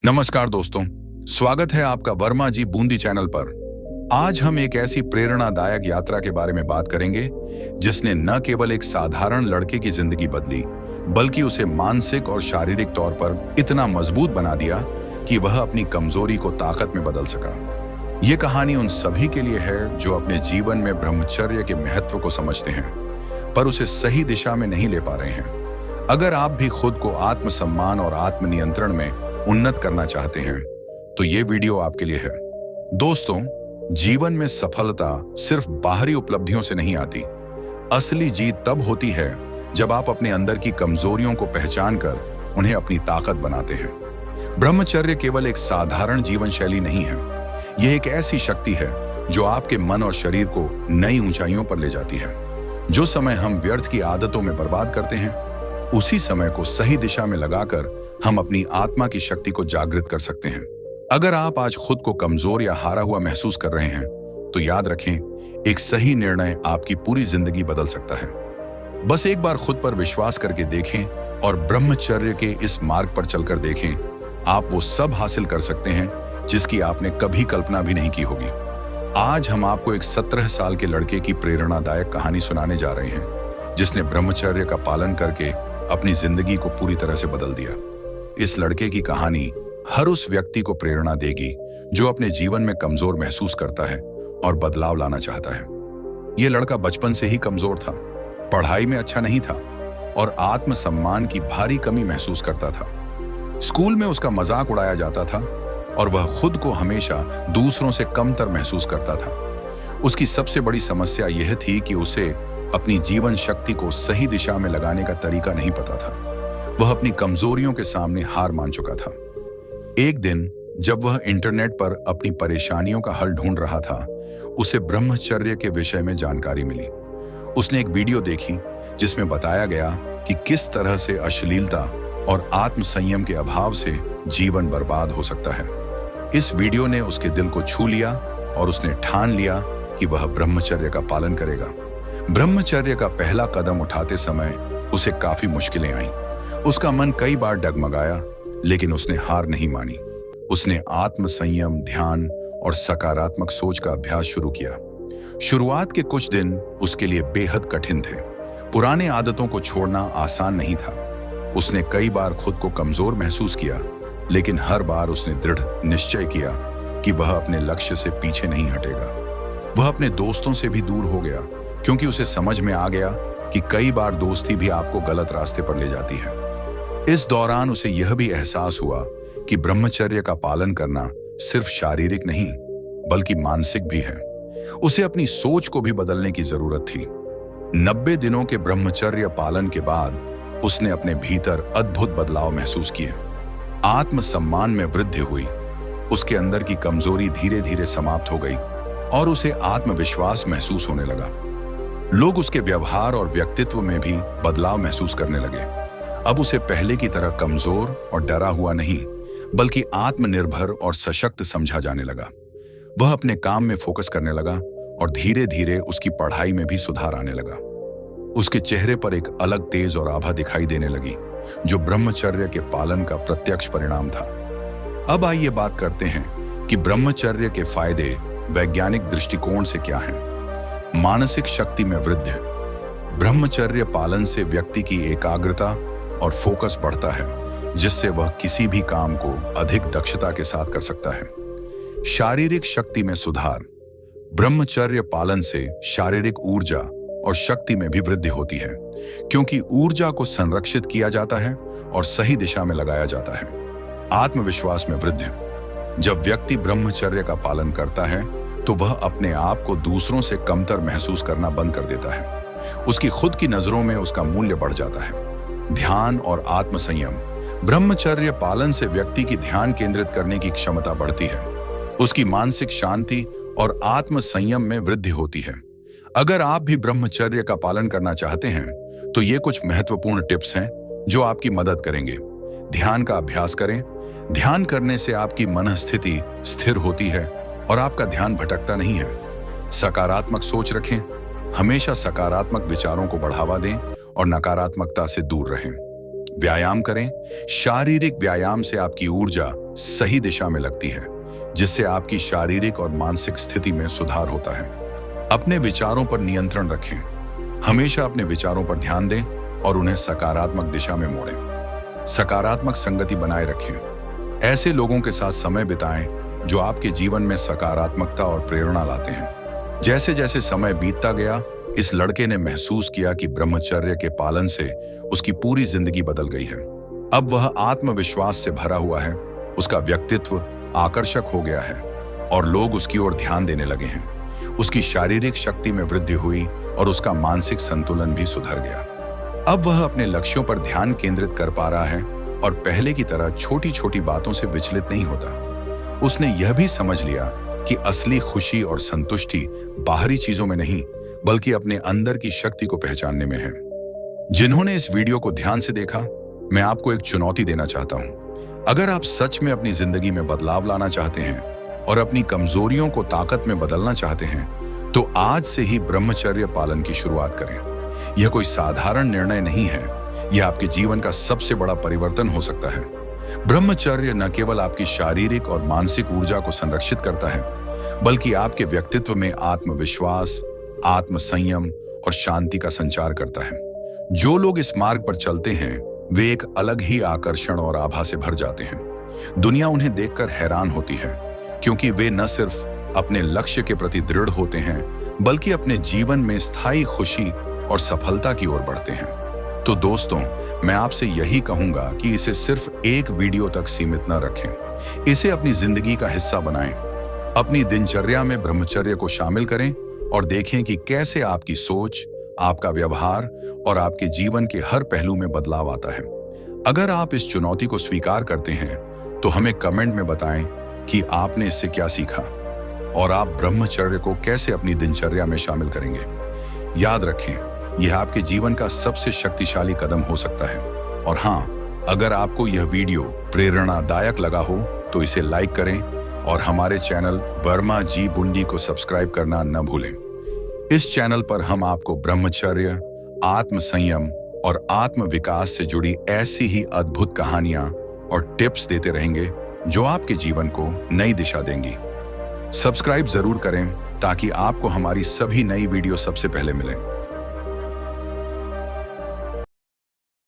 नमस्कार दोस्तों, स्वागत है आपका वर्मा जी बूंदी चैनल पर। आज हम एक ऐसी प्रेरणादायक यात्रा के बारे में बात करेंगे जिसने न केवल एक साधारण लड़के की जिंदगी बदली, बल्कि उसे मानसिक और शारीरिक तौर पर इतना मजबूत बना दिया कि वह अपनी कमजोरी को ताकत में बदल सका। ये कहानी उन सभी के लिए है जो अपने जीवन में ब्रह्मचर्य के महत्व को समझते हैं, पर उसे सही दिशा में नहीं ले पा रहे हैं। अगर आप भी खुद को आत्मसम्मान और आत्मनियंत्रण में उन्नत करना चाहते हैं तो ये वीडियो आपके लिए है। दोस्तों, जीवन में सफलता सिर्फ बाहरी उपलब्धियों से नहीं आती। असली जीत तब होती है जब आप अपने अंदर की कमजोरियों को पहचान कर उन्हें अपनी ताकत बनाते हैं। ब्रह्मचर्य केवल एक साधारण जीवन शैली नहीं है, यह एक ऐसी शक्ति है जो आपके मन और शरीर को नई ऊंचाइयों पर ले जाती है। जो समय हम व्यर्थ की आदतों में बर्बाद करते हैं, उसी समय को सही दिशा में लगाकर हम अपनी आत्मा की शक्ति को जागृत कर सकते हैं। अगर आप आज खुद को कमजोर या हारा हुआ महसूस कर रहे हैं तो याद रखें, एक सही निर्णय आपकी पूरी जिंदगी बदल सकता है। बस एक बार खुद पर विश्वास करके देखें और ब्रह्मचर्य के इस मार्ग पर चलकर देखें। आप वो सब हासिल कर सकते हैं जिसकी आपने कभी कल्पना भी नहीं की होगी। आज हम आपको एक 17 साल के लड़के की प्रेरणादायक कहानी सुनाने जा रहे हैं जिसने ब्रह्मचर्य का पालन करके अपनी जिंदगी को पूरी तरह से बदल दिया। इस लड़के की कहानी हर उस व्यक्ति को प्रेरणा देगी जो अपने जीवन में कमजोर महसूस करता है और बदलाव लाना चाहता है। यह लड़का बचपन से ही कमजोर था, पढ़ाई में अच्छा नहीं था और आत्मसम्मान की भारी कमी महसूस करता था। स्कूल में उसका मजाक उड़ाया जाता था और वह खुद को हमेशा दूसरों से कमतर महसूस करता था। उसकी सबसे बड़ी समस्या यह थी कि उसे अपनी जीवन शक्ति को सही दिशा में लगाने का तरीका नहीं पता था। वह अपनी कमजोरियों के सामने हार मान चुका था। एक दिन जब वह इंटरनेट पर अपनी परेशानियों का हल ढूंढ रहा था, उसे ब्रह्मचर्य के विषय में जानकारी मिली। उसने एक वीडियो देखी जिसमें बताया गया कि किस तरह से अश्लीलता और आत्मसंयम के अभाव से जीवन बर्बाद हो सकता है। इस वीडियो ने उसके दिल को छू लिया और उसने ठान लिया कि वह ब्रह्मचर्य का पालन करेगा। ब्रह्मचर्य का पहला कदम उठाते समय उसे काफी मुश्किलें आईं। उसका मन कई बार डगमगाया, लेकिन उसने हार नहीं मानी। उसने आत्मसंयम, ध्यान और सकारात्मक सोच का अभ्यास शुरू किया। शुरुआत के कुछ दिन उसके लिए बेहद कठिन थे। पुराने आदतों को छोड़ना आसान नहीं था। उसने कई बार खुद को कमजोर महसूस किया, लेकिन हर बार उसने दृढ़ निश्चय किया कि वह अपने लक्ष्य से पीछे नहीं हटेगा। वह अपने दोस्तों से भी दूर हो गया क्योंकि उसे समझ में आ गया कि कई बार दोस्ती भी आपको गलत रास्ते पर ले जाती है। इस दौरान उसे यह भी एहसास हुआ कि ब्रह्मचर्य का पालन करना सिर्फ शारीरिक नहीं बल्कि मानसिक भी है। उसे अपनी सोच को भी बदलने की जरूरत थी। 90 दिनों के ब्रह्मचर्य पालन के बाद उसने अपने भीतर अद्भुत बदलाव महसूस किए। आत्मसम्मान में वृद्धि हुई, उसके अंदर की कमजोरी धीरे धीरे समाप्त हो गई और उसे आत्मविश्वास महसूस होने लगा। लोग उसके व्यवहार और व्यक्तित्व में भी बदलाव महसूस करने लगे। अब उसे पहले की तरह कमजोर और डरा हुआ नहीं, बल्कि आत्मनिर्भर और सशक्त समझा जाने लगा। वह अपने काम में फोकस करने लगा और धीरे धीरे उसकी पढ़ाई में भी सुधार आने लगा। उसके चेहरे पर एक अलग तेज और आभा दिखाई देने लगी, जो ब्रह्मचर्य के पालन का प्रत्यक्ष परिणाम था। अब आइए बात करते हैं कि ब्रह्मचर्य के फायदे वैज्ञानिक दृष्टिकोण से क्या हैं। मानसिक शक्ति में वृद्धि। ब्रह्मचर्य पालन से व्यक्ति की एकाग्रता और फोकस बढ़ता है, जिससे वह किसी भी काम को अधिक दक्षता के साथ कर सकता है। शारीरिक शक्ति में सुधार। ब्रह्मचर्य पालन से शारीरिक ऊर्जा और शक्ति में भी वृद्धि होती है, क्योंकि ऊर्जा को संरक्षित किया जाता है और सही दिशा में लगाया जाता है। आत्मविश्वास में वृद्धि। जब व्यक्ति ब्रह्मचर्य का पालन करता है तो वह अपने आप को दूसरों से कमतर महसूस करना बंद कर देता है। उसकी खुद की नजरों में उसका मूल्य बढ़ जाता है। ध्यान और आत्मसंयम। ब्रह्मचर्य पालन से व्यक्ति की ध्यान केंद्रित करने की क्षमता बढ़ती है। उसकी मानसिक शांति और आत्मसंयम में वृद्धि होती है। अगर आप भी ब्रह्मचर्य का पालन करना चाहते हैं तो ये कुछ महत्वपूर्ण टिप्स हैं जो आपकी मदद करेंगे। ध्यान का अभ्यास करें। ध्यान करने से आपकी मनस्थिति स्थिर होती है और आपका ध्यान भटकता नहीं है। सकारात्मक सोच रखें। हमेशा सकारात्मक विचारों को बढ़ावा दें और नकारात्मकता से दूर रहें। व्यायाम करें। शारीरिक व्यायाम से आपकी ऊर्जा सही दिशा में लगती है, जिससे आपकी शारीरिक और मानसिक स्थिति में सुधार होता है। अपने विचारों पर नियंत्रण रखें। हमेशा अपने विचारों पर ध्यान दें और उन्हें सकारात्मक दिशा में मोड़ें। सकारात्मक संगति बनाए रखें। ऐसे लोगों के साथ समय बिताएं जो आपके जीवन में सकारात्मकता और प्रेरणा लाते हैं। जैसे जैसे समय बीतता गया, इस लड़के ने महसूस किया कि ब्रह्मचर्य के पालन से उसकी पूरी जिंदगी बदल गई है। अब वह आत्मविश्वास से भरा हुआ है, उसका व्यक्तित्व आकर्षक हो गया है और लोग उसकी ओर ध्यान देने लगे हैं। उसकी शारीरिक शक्ति में वृद्धि हुई और उसका मानसिक संतुलन भी सुधर गया। अब वह अपने लक्ष्यों पर ध्यान केंद्रित कर पा रहा है और पहले की तरह छोटी छोटी बातों से विचलित नहीं होता। उसने यह भी समझ लिया कि असली खुशी और संतुष्टि बाहरी चीजों में नहीं, बल्कि अपने अंदर की शक्ति को पहचानने में है। जिन्होंने इस वीडियो को ध्यान से देखा, मैं आपको एक चुनौती देना चाहता हूं। अगर आप सच में अपनी जिंदगी में बदलाव लाना चाहते हैं और अपनी कमजोरियों को ताकत में बदलना चाहते हैं, तो आज से ही ब्रह्मचर्य पालन की शुरुआत करें। यह कोई साधारण निर्णय नहीं है, यह आपके जीवन का सबसे बड़ा परिवर्तन हो सकता है। ब्रह्मचर्य न केवल आपकी शारीरिक और मानसिक ऊर्जा को संरक्षित करता है, बल्कि आपके व्यक्तित्व में आत्मविश्वास, आत्मसंयम और शांति का संचार करता है। जो लोग इस मार्ग पर चलते हैं, वे एक अलग ही आकर्षण और आभा से भर जाते हैं। दुनिया उन्हें देखकर हैरान होती है, क्योंकि वे न सिर्फ अपने लक्ष्य के प्रति दृढ़ होते हैं, बल्कि अपने जीवन में स्थायी खुशी और सफलता की ओर बढ़ते हैं। तो दोस्तों, मैं आपसे यही कहूंगा कि इसे सिर्फ एक वीडियो तक सीमित न रखें। इसे अपनी जिंदगी का हिस्सा बनाएं। अपनी दिनचर्या में ब्रह्मचर्य को शामिल करें और देखें कि कैसे आपकी सोच, आपका व्यवहार और आपके जीवन के हर पहलू में बदलाव आता है। अगर आप इस चुनौती को स्वीकार करते हैं, तो हमें कमेंट में बताएं कि आपने इससे क्या सीखा और आप ब्रह्मचर्य को कैसे अपनी दिनचर्या में शामिल करेंगे। याद रखें, यह आपके जीवन का सबसे शक्तिशाली कदम हो सकता है। और हाँ, अगर आपको यह वीडियो प्रेरणादायक लगा हो तो इसे लाइक करें और हमारे चैनल वर्मा जी बुंडी को सब्सक्राइब करना न भूलें। इस चैनल पर हम आपको ब्रह्मचर्य, आत्मसंयम और आत्म विकास से जुड़ी ऐसी ही अद्भुत कहानियां और टिप्स देते रहेंगे जो आपके जीवन को नई दिशा देंगी। सब्सक्राइब जरूर करें ताकि आपको हमारी सभी नई वीडियो सबसे पहले मिलें।